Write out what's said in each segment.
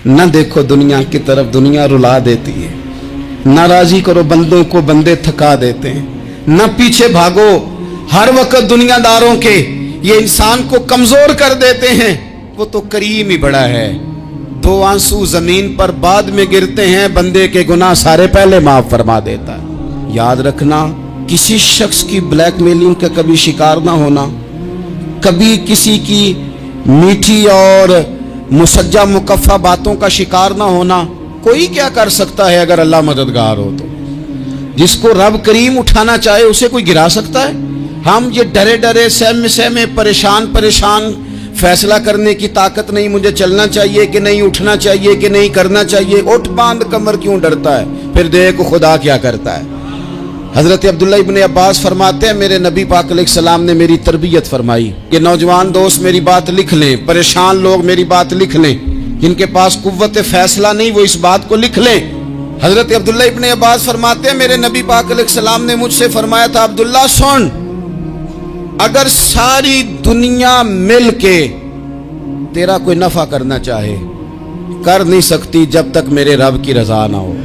न देखो दुनिया की तरफ, दुनिया रुला देती है। न राजी करो बंदों को, बंदे थका देते हैं। न पीछे भागो हर वक्त दुनियादारों के, ये इंसान को कमजोर कर देते हैं। वो तो करीम ही बड़ा है। दो आंसू जमीन पर बाद में गिरते हैं, बंदे के गुनाह सारे पहले माफ फरमा देता है। याद रखना, किसी शख्स की ब्लैकमेलिंग का कभी शिकार ना होना, कभी किसी की मीठी और मुसज्जा मुकफ़ा बातों का शिकार ना होना। कोई क्या कर सकता है अगर अल्लाह मददगार हो तो। जिसको रब करीम उठाना चाहे उसे कोई गिरा सकता है? हम ये डरे डरे सहमे सहमे परेशान परेशान फैसला करने की ताकत नहीं, मुझे चलना चाहिए कि नहीं, उठना चाहिए कि नहीं, करना चाहिए। उठ बांध कमर क्यों डरता है? फिर देखो खुदा क्या करता है। हजरत अब्दुल्ला इब्न अब्बास फरमाते हैं, मेरे नबी पाक अलैहिस्सलाम ने मेरी तरबियत फरमाई कि नौजवान दोस्त मेरी बात लिख लें, परेशान लोग मेरी बात लिख लें, जिनके पास कुव्वत फैसला नहीं वो इस बात को लिख लें। हजरत अब्दुल्ला इब्न अब्बास फरमाते हैं, मेरे नबी पाक अलैहिस्सलाम ने मुझसे फरमाया था, अब्दुल्ला सुन, अगर सारी दुनिया मिल के तेरा कोई नफा करना चाहे, कर नहीं सकती जब तक मेरे रब की रजा ना हो।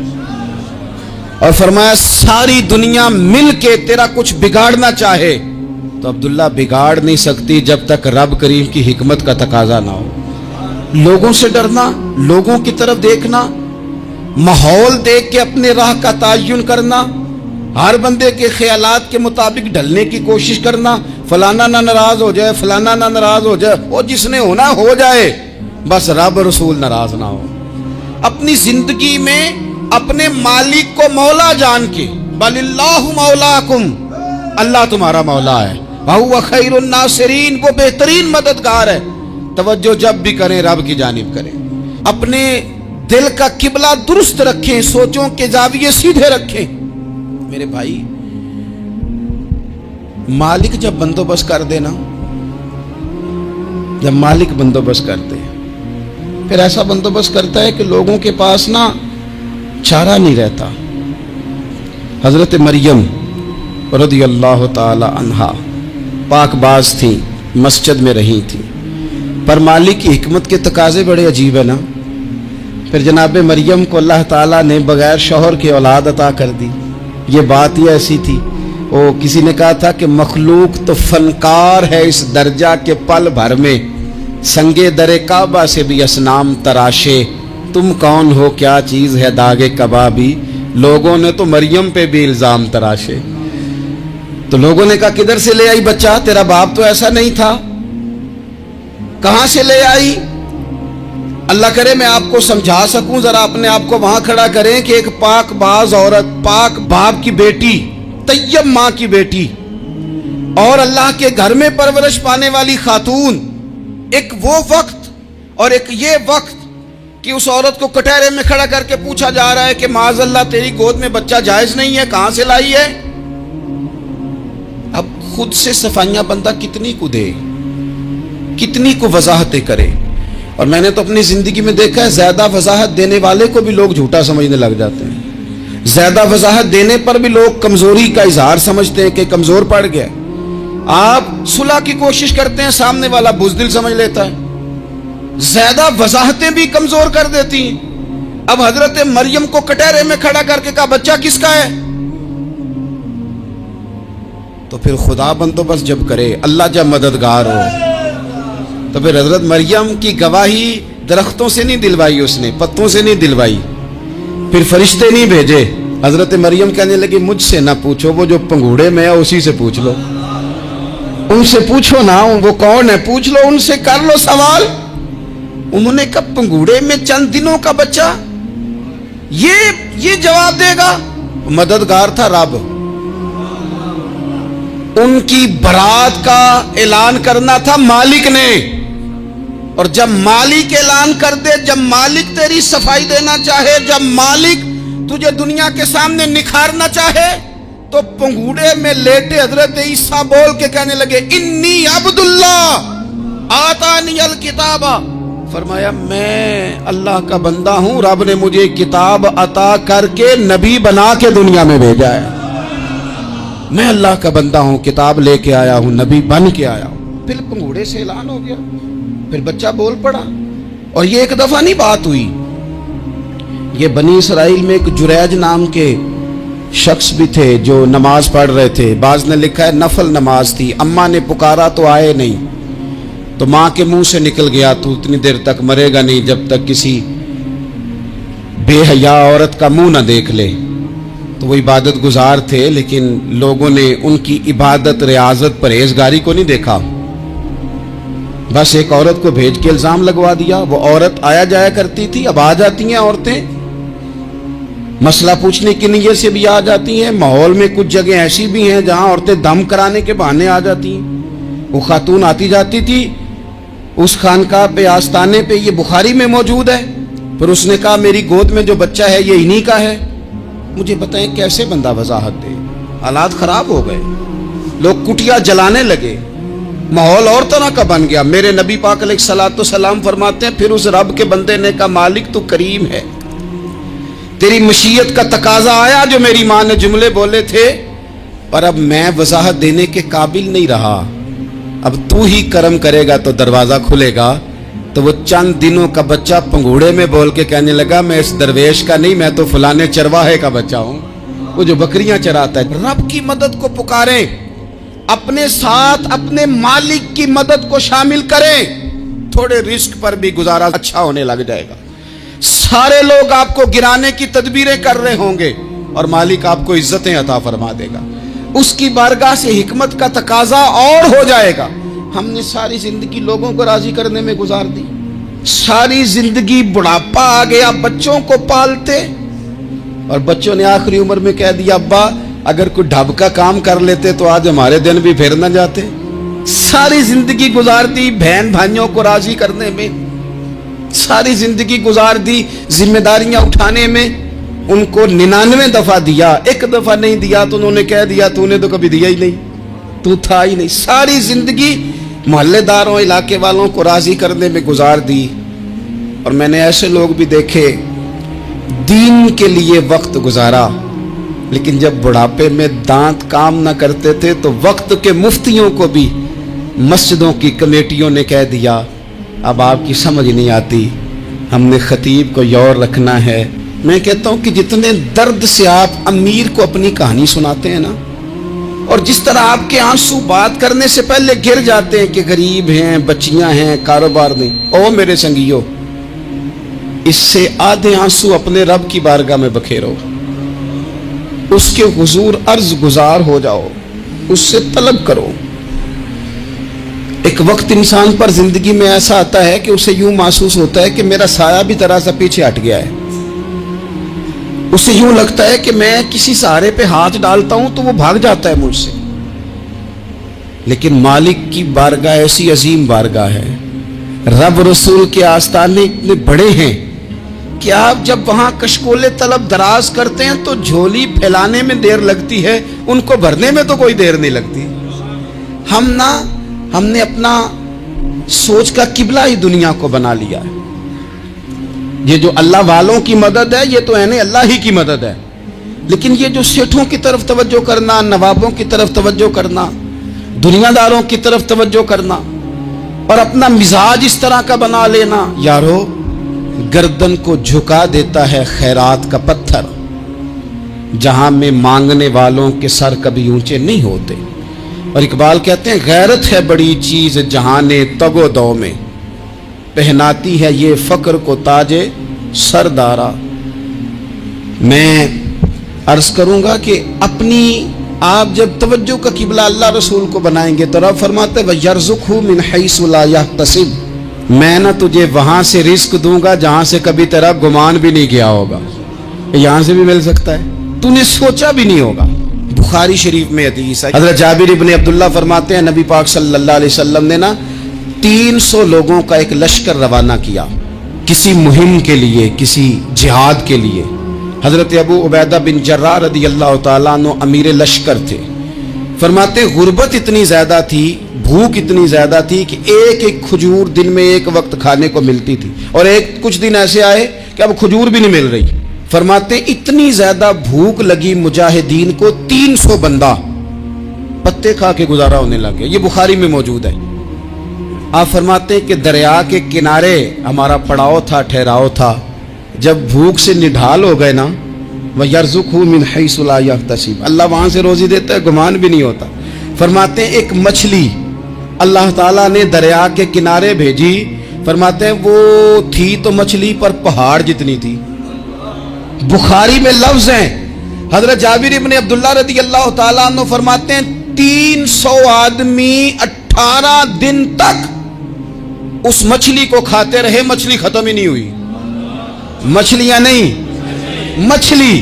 और फरमाया सारी दुनिया मिल के तेरा कुछ बिगाड़ना चाहे तो अब्दुल्ला बिगाड़ नहीं सकती जब तक रब करीम की हिकमत का तकाजा ना हो। लोगों से डरना, लोगों की तरफ देखना, माहौल देख के अपने राह का तयन करना, हर बंदे के ख्यालात के मुताबिक ढलने की कोशिश करना, फलाना ना नाराज हो जाए, फलाना ना नाराज हो जाए, वो जिसने होना हो जाए, बस रब रसूल नाराज ना हो। अपनी जिंदगी में अपने मालिक को मौला जान के, बलिल्लाहु मौलाकुम, अल्लाह तुम्हारा मौला है, वहुव खैरुन नासिरीन, वो बेहतरीन मददगार है। तवज्जो जब भी करें रब की जानिब करें। अपने दिल का किबला दुरुस्त रखें, सोचों के जाविये सीधे रखें। मेरे भाई, मालिक जब बंदोबस्त कर देना, जब मालिक बंदोबस्त करते हैं, फिर ऐसा बंदोबस्त करता है कि लोगों के पास ना चारा नहीं रहता। हजरत मरियम रदियल्लाहु ताला अन्हा पाकबाज थी, मस्जिद में रही थी, पर मालिक की हिकमत के तकाजे बड़े अजीब है ना। फिर जनाब मरियम को अल्लाह ताला ने बगैर शौहर की औलाद अता कर दी। ये बात ही ऐसी थी। ओ किसी ने कहा था कि मखलूक तो फनकार है इस दर्जा के पल भर में, संगे दरे काबा से भी असनाम तराशे, तुम कौन हो क्या चीज है दागे कबाबी। लोगों ने तो मरियम पे भी इल्जाम तराशे। तो लोगों ने कहा किधर से ले आई बच्चा, तेरा बाप तो ऐसा नहीं था, कहां से ले आई? अल्लाह करे मैं आपको समझा सकूं, जरा अपने आप को वहां खड़ा करें कि एक पाक बाज औरत, पाक बाप की बेटी, तैयब मां की बेटी और अल्लाह के घर में परवरिश पाने वाली खातून, एक वो वक्त और एक ये वक्त कि उस औरत को कटहरे में खड़ा करके पूछा जा रहा है कि माज़अल्लाह तेरी गोद में बच्चा जायज नहीं है, कहां से लाई है? अब खुद से सफाइयां बंदा कितनी को दे, कितनी को वजाहतें करे। और मैंने तो अपनी जिंदगी में देखा है, ज्यादा वजाहत देने वाले को भी लोग झूठा समझने लग जाते हैं। ज्यादा वजाहत देने पर भी लोग कमजोरी का इजहार समझते हैं कि कमजोर पड़ गया। आप सुलह की कोशिश करते हैं, सामने वाला बुज़दिल समझ लेता है। ज्यादा वजाहतें भी कमजोर कर देती हैं। अब हजरत मरियम को कटहरे में खड़ा करके कहा बच्चा किसका है? तो फिर खुदा बंदोबस्त जब करे, अल्लाह जब मददगार हो, तो फिर हजरत मरियम की गवाही दरख्तों से नहीं दिलवाई, उसने पत्तों से नहीं दिलवाई, फिर फरिश्ते नहीं भेजे। हजरत मरियम कहने लगी मुझसे ना पूछो, वो जो पंगूड़े में है उसी से पूछ लो, उनसे पूछो ना, वो कौन है पूछ लो, उनसे कर लो सवाल। उन्होंने कहा पंगूड़े में चंद दिनों का बच्चा, ये जवाब देगा? मददगार था रब। उनकी बरात का ऐलान करना था मालिक ने, और जब मालिक ऐलान कर दे, जब मालिक तेरी सफाई देना चाहे, जब मालिक तुझे दुनिया के सामने निखारना चाहे, तो पंगूड़े में लेटे हजरत ईसा बोल के कहने लगे इन्नी अब्दुल्ला आतानी अल किताबा, फरमाया मैं अल्लाह का बंदा हूं, रब ने मुझे किताब अता करके नबी बना के दुनिया में भेजा है। मैं अल्लाह का बंदा हूं, किताब लेके आया हूं, नबी बन के आया हूं। फिर पंगूड़े से ऐलान हो गया, फिर बच्चा बोल पड़ा। और ये एक दफा नहीं बात हुई, یہ بنی اسرائیل میں ایک جریج نام کے شخص بھی تھے جو نماز پڑھ رہے تھے. بعض نے لکھا ہے نفل نماز تھی. اماں نے پکارا تو آئے نہیں, تو ماں کے منہ سے نکل گیا تو اتنی دیر تک مرے گا نہیں جب تک کسی بے حیا عورت کا منہ نہ دیکھ لے. تو وہ عبادت گزار تھے, لیکن لوگوں نے ان کی عبادت, ریاضت, پرہیزگاری کو نہیں دیکھا. بس ایک عورت کو بھیج کے الزام لگوا دیا. وہ عورت آیا جایا کرتی تھی, اب آ جاتی ہیں عورتیں, مسئلہ پوچھنے کی نیت سے بھی آ جاتی ہیں. ماحول میں کچھ جگہ ایسی بھی ہیں جہاں عورتیں دم کرانے کے بہانے آ جاتی ہیں. وہ خاتون آتی جاتی تھی اس خانقاہ پہ, آستانے پہ. یہ بخاری میں موجود ہے. پھر اس نے کہا میری گود میں جو بچہ ہے یہ انہی کا ہے. مجھے بتائیں کیسے بندہ وضاحت دے. حالات خراب ہو گئے, لوگ کٹیا جلانے لگے, ماحول اور طرح کا بن گیا. میرے نبی پاک علیہ الصلوۃ والسلام فرماتے ہیں پھر اس رب کے بندے نے کہا مالک تو کریم ہے, تیری مشیت کا تقاضا آیا جو میری ماں نے جملے بولے تھے, پر اب میں وضاحت دینے کے قابل نہیں رہا, اب تو ہی کرم کرے گا تو دروازہ کھلے گا. تو وہ چند دنوں کا بچہ پنگوڑے میں بول کے کہنے لگا میں اس درویش کا نہیں, میں تو فلانے چرواہے کا بچہ ہوں, وہ جو بکریاں چراتا ہے. رب کی مدد کو پکاریں, اپنے ساتھ اپنے مالک کی مدد کو شامل کریں, تھوڑے رزق پر بھی گزارا اچھا ہونے لگ جائے گا. سارے لوگ آپ کو گرانے کی تدبیریں کر رہے ہوں گے اور مالک آپ کو عزتیں عطا فرما دے گا. اس کی بارگاہ سے حکمت کا تقاضا اور ہو جائے گا. ہم نے ساری زندگی لوگوں کو راضی کرنے میں گزار دی, ساری زندگی بڑھاپا آ گیا بچوں کو پالتے, اور بچوں نے آخری عمر میں کہہ دیا ابا اگر کوئی ڈھب کا کام کر لیتے تو آج ہمارے دن بھی پھر نہ جاتے. ساری زندگی گزار دی بہن بھائیوں کو راضی کرنے میں, ساری زندگی گزار دی ذمہ داریاں اٹھانے میں. ان کو 99 دفعہ دیا, ایک دفعہ نہیں دیا تو انہوں نے کہہ دیا تو نے تو کبھی دیا ہی نہیں, تو تھا ہی نہیں. ساری زندگی محلے داروں علاقے والوں کو راضی کرنے میں گزار دی. اور میں نے ایسے لوگ بھی دیکھے دین کے لیے وقت گزارا, لیکن جب بڑھاپے میں دانت کام نہ کرتے تھے تو وقت کے مفتیوں کو بھی مسجدوں کی کمیٹیوں نے کہہ دیا اب آپ کی سمجھ نہیں آتی, ہم نے خطیب کو یور رکھنا ہے. میں کہتا ہوں کہ جتنے درد سے آپ امیر کو اپنی کہانی سناتے ہیں نا, اور جس طرح آپ کے آنسو بات کرنے سے پہلے گر جاتے ہیں کہ غریب ہیں, بچیاں ہیں, کاروبار نہیں, او میرے سنگیو, اس سے آدھے آنسو اپنے رب کی بارگاہ میں بکھیرو, اس کے حضور عرض گزار ہو جاؤ, اس سے طلب کرو. ایک وقت انسان پر زندگی میں ایسا آتا ہے کہ اسے یوں محسوس ہوتا ہے کہ میرا سایہ بھی ذرا سا پیچھے ہٹ گیا ہے. اسے یوں لگتا ہے کہ میں کسی سہارے پہ ہاتھ ڈالتا ہوں تو وہ بھاگ جاتا ہے مجھ سے. لیکن مالک کی بارگاہ ایسی عظیم بارگاہ ہے, رب رسول کے آستانے اتنے بڑے ہیں کہ آپ جب وہاں کشکول طلب دراز کرتے ہیں تو جھولی پھیلانے میں دیر لگتی ہے, ان کو بھرنے میں تو کوئی دیر نہیں لگتی. ہم نے اپنا سوچ کا قبلہ ہی دنیا کو بنا لیا ہے. یہ جو اللہ والوں کی مدد ہے یہ تو اللہ ہی کی مدد ہے, لیکن یہ جو سیٹھوں کی طرف توجہ کرنا, نوابوں کی طرف توجہ کرنا, دنیا داروں کی طرف توجہ کرنا اور اپنا مزاج اس طرح کا بنا لینا, یارو گردن کو جھکا دیتا ہے خیرات کا پتھر, جہاں میں مانگنے والوں کے سر کبھی اونچے نہیں ہوتے. اور اقبال کہتے ہیں غیرت ہے بڑی چیز جہانے تگ و دو میں, پہناتی ہے یہ فقر کو تاج سردارا. میں عرض کروں گا کہ اپنی آپ جب توجہ کا قبلہ اللہ رسول کو بنائیں گے تو رب فرماتے وَيَرْزُقْهُ مِنْ حَيْثُ لَا يَحْتَسِبُ, میں نہ تجھے وہاں سے رزق دوں گا جہاں سے کبھی تیرا گمان بھی نہیں گیا ہوگا. یہاں سے بھی مل سکتا ہے, تو نے سوچا بھی نہیں ہوگا. بخاری شریف میں حدیث ہے, حضرت جابر ابن عبداللہ فرماتے ہیں نبی پاک صلی اللہ علیہ وسلم نے نا 300 لوگوں کا ایک لشکر روانہ کیا کسی مہم کے لیے, کسی جہاد کے لیے. حضرت ابو عبیدہ بن جراح رضی اللہ تعالیٰ عنہ امیر لشکر تھے. فرماتے غربت اتنی زیادہ تھی, بھوک اتنی زیادہ تھی کہ ایک ایک کھجور دن میں ایک وقت کھانے کو ملتی تھی, اور کچھ دن ایسے آئے کہ اب کھجور بھی نہیں مل رہی. فرماتے اتنی زیادہ بھوک لگی مجاہدین کو 300 بندہ پتے کھا کے گزارا ہونے لگے. یہ بخاری میں موجود ہے. آپ فرماتے کہ دریا کے کنارے ہمارا پڑاؤ تھا, ٹھہراؤ تھا, जब भूख से निढाल हो गए ना, वयर्ज़ुक़हु मिन हैसु ला यहतसिब, अल्लाह वहाँ से रोज़ी देता है, गुमान भी नहीं होता। फरमाते हैं एक मछली अल्लाह ताला ने दरिया के किनारे भेजी, फरमाते हैं वो थी तो मछली पर पहाड़ जितनी थी। बुखारी में लफ्ज़ हैं, हज़रत जाबिर इब्न अब्दुल्लाह रज़ी अल्लाह ताला अन्हु फरमाते हैं 300 आदमी 18 दिन तक उस मछली को खाते रहे, मछली खत्म ही नहीं हुई। मछलियां नहीं, मछली।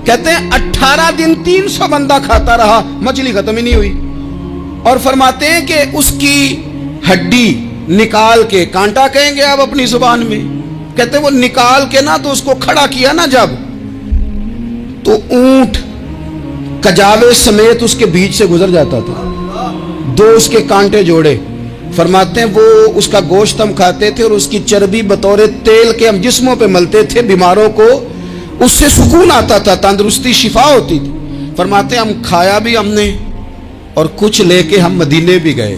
कहते हैं 18 दिन 300 बंदा खाता रहा, मछली खत्म ही नहीं हुई। और फरमाते हैं कि उसकी हड्डी निकाल के, कांटा कहेंगे आप अपनी जुबान में, कहते हैं वो निकाल के ना तो उसको खड़ा किया ना जब, तो ऊंट कजावे समेत उसके बीच से गुजर जाता था, 2 उसके कांटे जोड़े। फरमाते हैं वो उसका गोश्त हम खाते थे और उसकी चर्बी बतौर तेल के हम जिस्मों पे मलते थे, बीमारों को उससे सुकून आता था, तंदुरुस्ती शिफा होती थी। फरमाते हैं हम खाया भी हमने और कुछ लेके हम मदीने भी गए,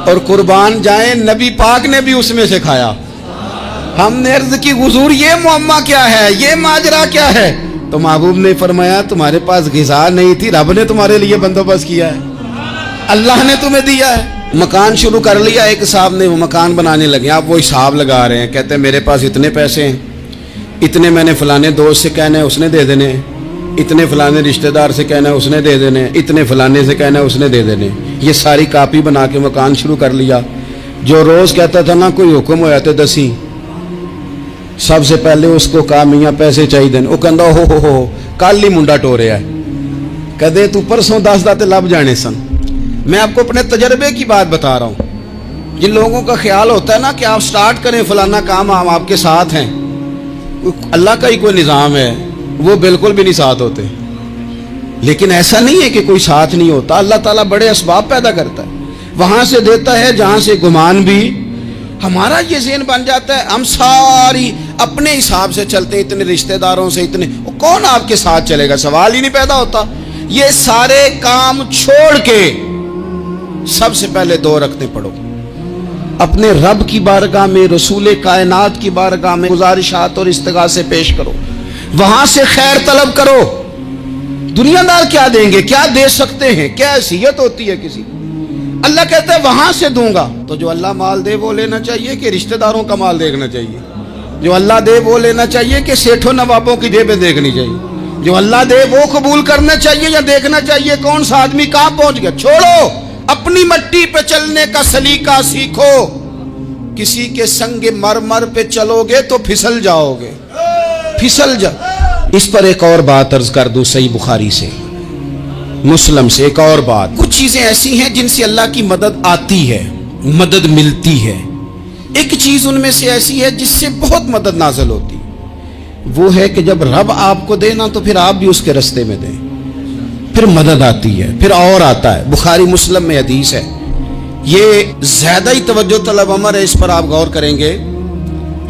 और कुर्बान जाए नबी पाक ने भी उसमें से खाया। हमने अर्ज की हुजूर ये मुअम्मा क्या है, ये माजरा क्या है? तो महबूब ने फरमाया तुम्हारे पास ग़िज़ा नहीं थी, रब ने तुम्हारे लिए बंदोबस्त किया है, अल्लाह ने तुम्हें दिया है। मकान शुरू कर लिया, एक साहब ने वो मकान बनाने लगे, आप वो हिसाब लगा रहे हैं, कहते हैं मेरे पास इतने पैसे हैं, इतने मैंने फलाने दोस्त से कहना है उसने दे देने, इतने फलाने रिश्तेदार से कहना है उसने दे देने, इतने फलाने से कहना है उसने दे देने। ये सारी कापी बना के मकान शुरू कर लिया। जो रोज़ कहता था ना कोई हुक्म हो जाते दसी, सबसे पहले उसको कहा मियाँ पैसे चाहिए, वो कहता हो कल ही मुंडा टोरिया है, कहते तू परसों 10 दाते लब जाने सन। मैं आपको अपने तजर्बे की बात बता रहा हूँ। जिन लोगों का ख्याल होता है ना कि आप स्टार्ट करें फलाना काम, हम आपके साथ हैं, अल्लाह का ही कोई निज़ाम है, वो बिल्कुल भी नहीं साथ होते। लेकिन ऐसा नहीं है कि कोई साथ नहीं होता, अल्लाह ताला बड़े असबाब पैदा करता है, वहाँ से देता है जहाँ से गुमान भी। हमारा ये ज़हन बन जाता है, हम सारी अपने हिसाब से चलते, इतने रिश्तेदारों से इतने, कौन आपके साथ चलेगा, सवाल ही नहीं पैदा होता। ये सारे काम छोड़ के सबसे पहले 2 रखते पढ़ो, अपने रब की बारगाह में, रसूल कायनात की बारगाह में गुजारिशात और इस्तिगासे पेश करो, वहां से खैर तलब करो। दुनियादार क्या देंगे, क्या दे सकते हैं, क्या हैसियत होती है किसी, अल्लाह कहता है वहां से दूंगा। तो जो अल्लाह माल दे वो लेना चाहिए कि रिश्तेदारों का माल देखना चाहिए? जो अल्लाह दे वो लेना चाहिए कि सेठों नवाबों की जेबें देखनी चाहिए? जो अल्लाह दे वो कबूल करना चाहिए या देखना चाहिए कौन सा आदमी कहां पहुंच गया? छोड़ो, अपनी मट्टी पे चलने का सलीका सीखो। किसी के संग मरमर पे चलोगे तो फिसल जाओगे, फिसल जा। इस पर एक और बात अर्ज कर दूं, सही बुखारी से, मुस्लिम से एक और बात। कुछ चीजें ऐसी हैं जिनसे अल्लाह की मदद आती है, मदद मिलती है। एक चीज उनमें से ऐसी है जिससे बहुत मदद नाज़िल होती, वो है कि जब रब आपको देना तो फिर आप भी उसके रास्ते में दें, फिर मदद आती है, फिर और आता है। बुखारी मुस्लिम में हदीस है, ये ज्यादा ही तवज्जो तलब अमर है, इस पर आप गौर करेंगे।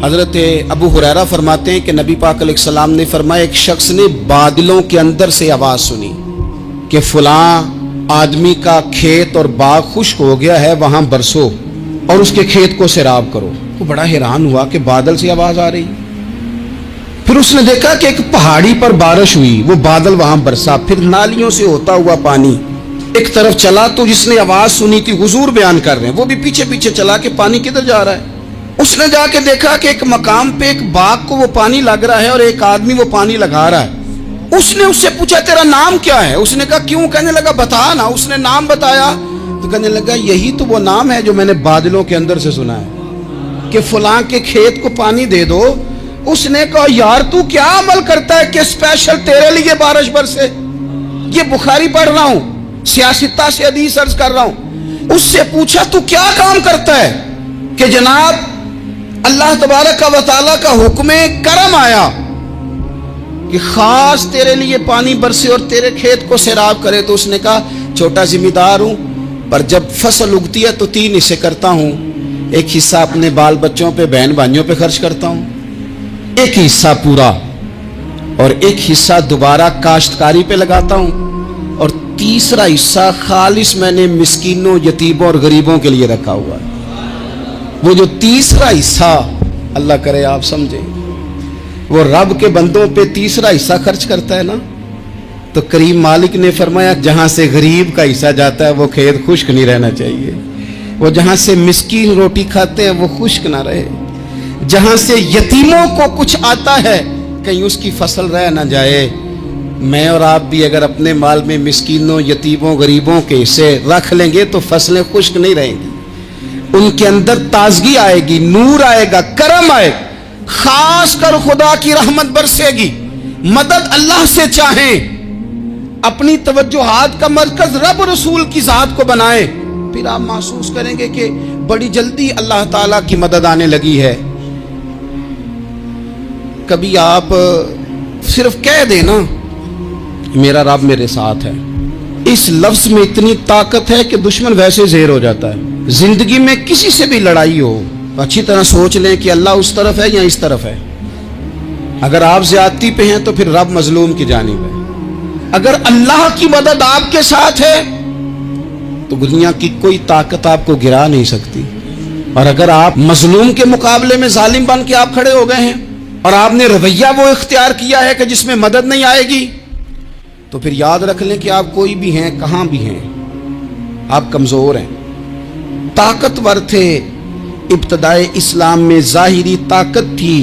हजरत अबू हुरैरा फरमाते हैं कि नबी पाक अलैहिस्सलाम ने फरमाया एक शख्स ने बादलों के अंदर से आवाज सुनी कि फलां आदमी का खेत और बाग खुश्क हो गया है, वहां बरसो और उसके खेत को सैराब करो। वो बड़ा हैरान हुआ कि बादल से आवाज आ रही। फिर उसने देखा कि एक पहाड़ी पर बारिश हुई, वो बादल वहां बरसा, फिर नालियों से होता हुआ पानी एक तरफ चला। तो जिसने आवाज सुनी थी, हुजूर बयान कर रहे हैं, वो भी पीछे पीछे चला कि पानी किधर जा रहा है। उसने जाके देखा कि एक मकाम पे एक बाग को वो पानी लग रहा है और एक आदमी वो पानी लगा रहा है। उसने उससे पूछा तेरा नाम क्या है? उसने कहा क्यों? कहने लगा बता ना। उसने नाम बताया तो कहने लगा यही तो वो नाम है जो मैंने बादलों के अंदर से सुना है कि फलां के खेत को पानी दे दो। उसने कहा यार तू क्या अमल करता है कि स्पेशल तेरे लिए बारिश बरसे? ये बुखारी पढ़ रहा हूं, सियासता से हदीस अर्ज कर रहा हूं। उससे पूछा तू क्या काम करता है कि जनाब अल्लाह तबारक व तआला का हुक्म करम आया कि खास तेरे लिए पानी बरसे और तेरे खेत को सैराब करे। तो उसने कहा छोटा जिम्मेदार हूं, पर जब फसल उगती है तो 3 हिस्से करता हूं। एक हिस्सा अपने बाल बच्चों पे, बहन भाइयों पे खर्च करता हूं, एक हिस्सा पूरा, और एक हिस्सा दोबारा काश्तकारी पे लगाता हूं, और तीसरा हिस्सा खालिस मैंने मिस्कीनों, यतीमों और गरीबों के लिए रखा हुआ है। वो जो तीसरा हिस्सा, अल्लाह करे आप समझे, वो रब के बंदों पे तीसरा हिस्सा खर्च करता है ना, तो करीम मालिक ने फरमाया जहां से गरीब का हिस्सा जाता है वो खेत खुश्क नहीं रहना चाहिए, वो जहां से मिस्कीन रोटी खाते हैं वो खुश्क ना रहे, जहां से यतीमों को कुछ आता है कहीं उसकी फसल रह ना जाए। मैं और आप भी अगर अपने माल में मिस्कीनों, यतीमों, गरीबों के हिस्से रख लेंगे तो फसलें खुश्क नहीं रहेंगी, उनके अंदर ताजगी आएगी, नूर आएगा, करम आएगा, खास कर खुदा की रहमत बरसेगी। मदद अल्लाह से चाहें, अपनी तवज्जुहात का मरकज रब रसूल की जात को बनाएं, फिर आप महसूस करेंगे कि बड़ी जल्दी अल्लाह ताला की मदद आने लगी है। कभी आप सिर्फ कह देना मेरा रब मेरे साथ है, इस लफ्ज में इतनी ताकत है कि दुश्मन वैसे ज़ेर हो जाता है। जिंदगी में किसी से भी लड़ाई हो तो अच्छी तरह सोच लें कि अल्लाह उस तरफ है या इस तरफ है। अगर आप ज्यादती पे हैं तो फिर रब मजलूम की जानिब है। अगर अल्लाह की मदद आपके साथ है तो दुनिया की कोई ताकत आपको गिरा नहीं सकती। और अगर आप मजलूम के मुकाबले में जालिम बन के आप खड़े हो गए हैं और आपने रवैया वो इख्तियार किया है कि जिसमें मदद नहीं आएगी, तो फिर याद रख लें कि आप कोई भी हैं, कहां भी हैं, आप कमजोर हैं। ताकतवर थे इब्तदाए इस्लाम में, जाहिरी ताकत थी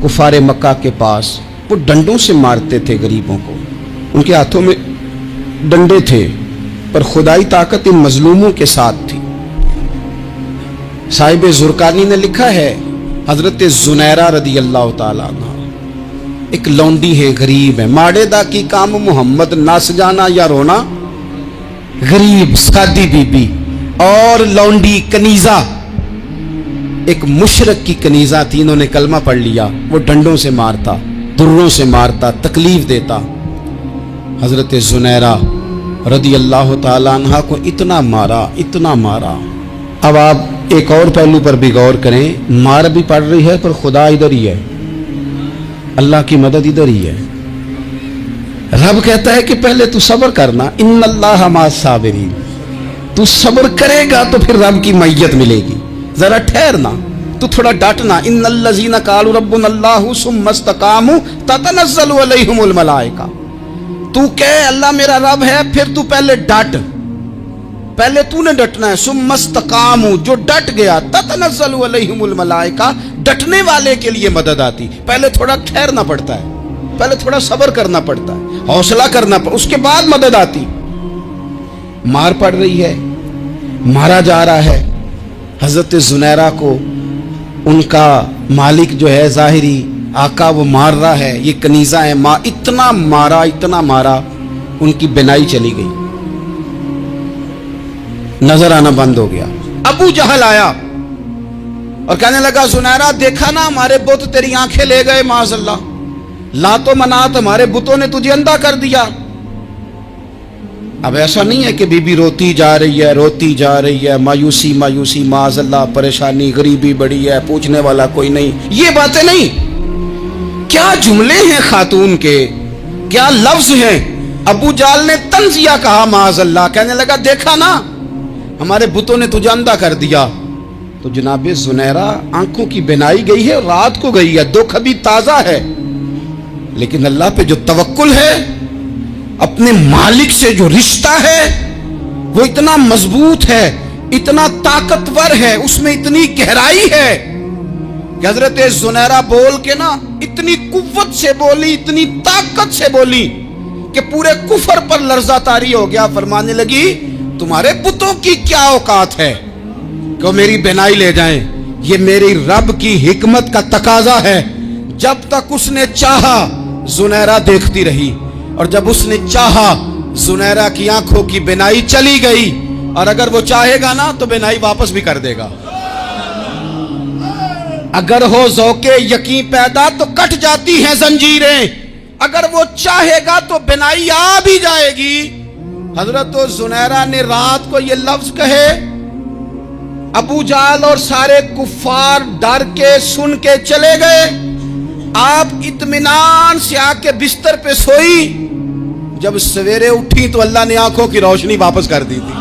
कुफारे मक्का के पास, वो डंडों से मारते थे गरीबों को, उनके हाथों में डंडे थे, पर खुदाई ताकत इन मजलूमों के साथ थी। साहिब जुरकानी ने लिखा है, हजरत जुनैरा रदी अल्लाह ताला अन्हा एक लौंडी है, गरीब है, माड़े दा की काम मोहम्मद नस जाना या रोना, गरीब सादी बीबी और लौंडी कनीजा, एक मुशरक की कनीजा थी, इन्होंने कलमा पढ़ लिया, वो डंडों से मारता, दुर्रों से मारता, तकलीफ देता। हजरत जुनैरा रदी अल्लाह ताला अन्हा को इतना मारा, इतना मारा। अब आप एक और पहलू पर भी गौर करें, मार भी पड़ रही है पर खुदा इधर ही है, अल्लाह की मदद इधर ही है। रब कहता है कि पहले तू सब्र करना, इन्नल्लाह मास साबिरीन, तू सब्र करेगा तो फिर रब की मैयत मिलेगी, जरा ठहरना, तू थोड़ा डटना। इन्नल्लज़ीना क़ालू रब्बुनल्लाहु सुम्मा इस्तक़ामू ततनज़्ज़लु अलैहिमुल मलाइका, तू कह अल्लाह मेरा रब है, फिर तू पहले डट, पहले तूने डटना है। सुम्मा इस्तक़ामू, जो डट गया, ततनज़्ज़लु अलैहिमुल मलाइका, डटने वाले के लिए मदद आती। पहले थोड़ा ठहरना पड़ता है, पहले थोड़ा सब्र करना पड़ता है, हौसला करना पड़ता, उसके बाद मदद आती। मार पड़ रही है, मारा जा रहा है। हजरत जुनैरा को उनका मालिक जो है जाहिरी आका वो मार रहा है, ये कनीजा है, इतना मारा, इतना मारा, उनकी बिनाई चली गई, नजर आना बंद हो गया। अबू जहल आया और कहने लगा, जुनैरा देखा ना हमारे बुत तेरी आंखें ले गए, माज़अल्लाह, लातो मनात हमारे बुतों ने तुझे अंधा कर दिया। अब ऐसा नहीं है कि बीबी रोती जा रही है, रोती जा रही है, मायूसी मायूसी, माज़अल्लाह, परेशानी, गरीबी बड़ी है, पूछने वाला कोई नहीं, ये बातें नहीं। क्या जुमले हैं खातून के, क्या लफ्ज हैं। अबू जाल ने तंजिया कहा, माज़अल्लाह, कहने लगा देखा ना हमारे बुतों ने तुझे अंधा कर दिया। तो जनाब जुनैरा आंखों की बिनाई गई है, रात को गई है, दुख अभी ताजा है, लेकिन अल्लाह पे जो तवक्कुल है, अपने मालिक से जो रिश्ता है वो इतना मजबूत है, इतना ताकतवर है, उसमें इतनी गहराई है कि हजरत जुनैरा बोल के ना इतनी कुव्वत से बोली, इतनी ताकत से बोली कि पूरे कुफर पर लर्जा तारी हो गया। फरमाने लगी, तुम्हारे बुतों की क्या औकात है कि वो मेरी बिनाई ले जाएं, ये मेरी रब की हिकमत का तकाजा है। जब तक उसने चाहा जुनैरा देखती रही, और जब उसने चाहा जुनैरा की आंखों की बिनाई चली गई, और अगर वो चाहेगा ना तो बिनाई वापस भी कर देगा। अगर हो ज़ौक़े यकीन पैदा तो कट जाती हैं जंजीरें, अगर वो चाहेगा तो बिनाई आ भी जाएगी। हजरत जुनैरा ने रात को ये लफ्ज कहे, अबू जाल और सारे कुफ्फार डर के सुन के चले गए। आप इत्मीनान से आके बिस्तर पे सोई, जब सवेरे उठी तो अल्लाह ने आंखों की रोशनी वापस कर दी थी।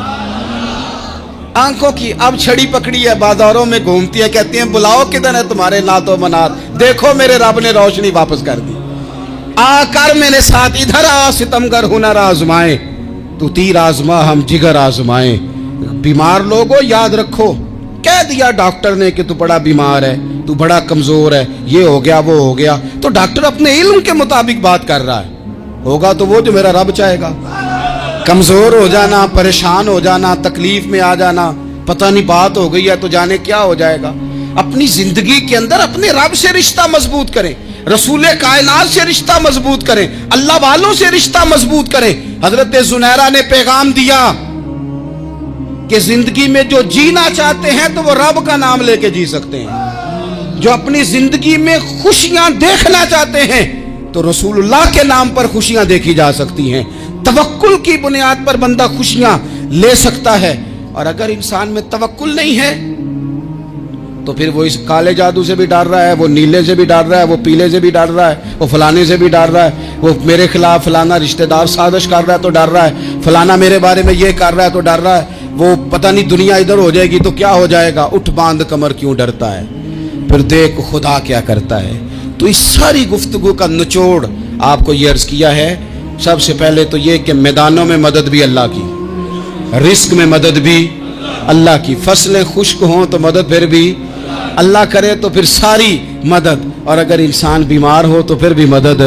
आंखों की अब छड़ी पकड़ी है, बाजारों में घूमती है, कहती हैं बुलाओ किधर है तुम्हारे नातो मनात, देखो मेरे रब ने रोशनी वापस कर दी, आकर मेरे साथ इधर आ, सितमगर हुनर आजमाए, तू तीर आजमा हम जिगर आजमाए। बीमार लोगों याद रखो, कह दिया डॉक्टर ने कि तू बड़ा बीमार है, तू बड़ा कमजोर है, ये हो गया वो हो गया, तो डॉक्टर अपने इल्म के मुताबिक बात कर रहा है, होगा तो वो जो मेरा रब चाहेगा। कमजोर हो जाना, परेशान हो जाना, तकलीफ में आ जाना, पता नहीं बात हो गई है तो जाने क्या हो जाएगा। अपनी जिंदगी के अंदर अपने रब से रिश्ता मजबूत करें, रसूले कायनात से रिश्ता मजबूत करें, अल्लाह वालों से रिश्ता मजबूत करें। हजरत जुनैरा ने पैगाम दिया कि जिंदगी में जो जीना चाहते हैं तो वो रब का नाम लेके जी सकते हैं, जो अपनी जिंदगी में खुशियां देखना चाहते हैं तो रसूलुल्लाह के नाम पर खुशियां देखी जा सकती हैं। तवक्कुल की बुनियाद पर बंदा खुशियां ले सकता है, और अगर इंसान में तवक्कुल नहीं है तो फिर वो इस काले जादू से भी डर रहा है, वो नीले से भी डर रहा है, वो पीले से भी डर रहा है, वो फलाने से भी डर रहा है, वो मेरे खिलाफ फलाना रिश्तेदार साजिश कर रहा है तो डर रहा है, फलाना मेरे बारे में ये कर रहा है तो डर रहा है, वो पता नहीं दुनिया इधर हो जाएगी तो क्या हो जाएगा, उठ बांध कमर क्यों डरता है, फिर देख खुदा क्या करता है। तो इस सारी गुफ्तगू का निचोड़ आपको ये अर्ज किया है, सबसे पहले तो ये कि मैदानों में मदद भी अल्लाह की, रिस्क में मदद भी अल्लाह की, फसलें खुश्क हों तो मदद फिर भी अल्लाह करे, तो फिर सारी मदद, और अगर इंसान बीमार हो तो फिर भी मदद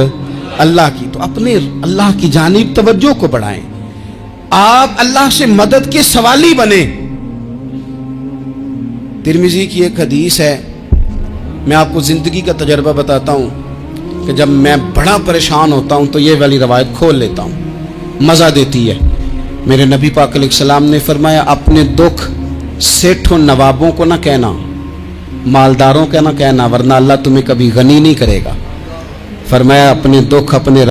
अल्लाह की। तो अपने अल्लाह की जानिब तवज्जो को बढ़ाएं, आप अल्लाह से मदद के सवाली बने। तिरमिजी की एक हदीस है, मैं आपको जिंदगी का तजर्बा बताता हूँ कि जब मैं बड़ा परेशान होता हूँ तो ये वाली रवायत खोल लेता हूँ, मज़ा देती है। मेरे नबी पाक अलैहिस्सलाम ने फरमाया, अपने दुख सेठों नवाबों को ना कहना, मालदारों का ना कहना, वरना अल्लाह तुम्हें कभी गनी नहीं करेगा। फरमाया अपने दुख अपने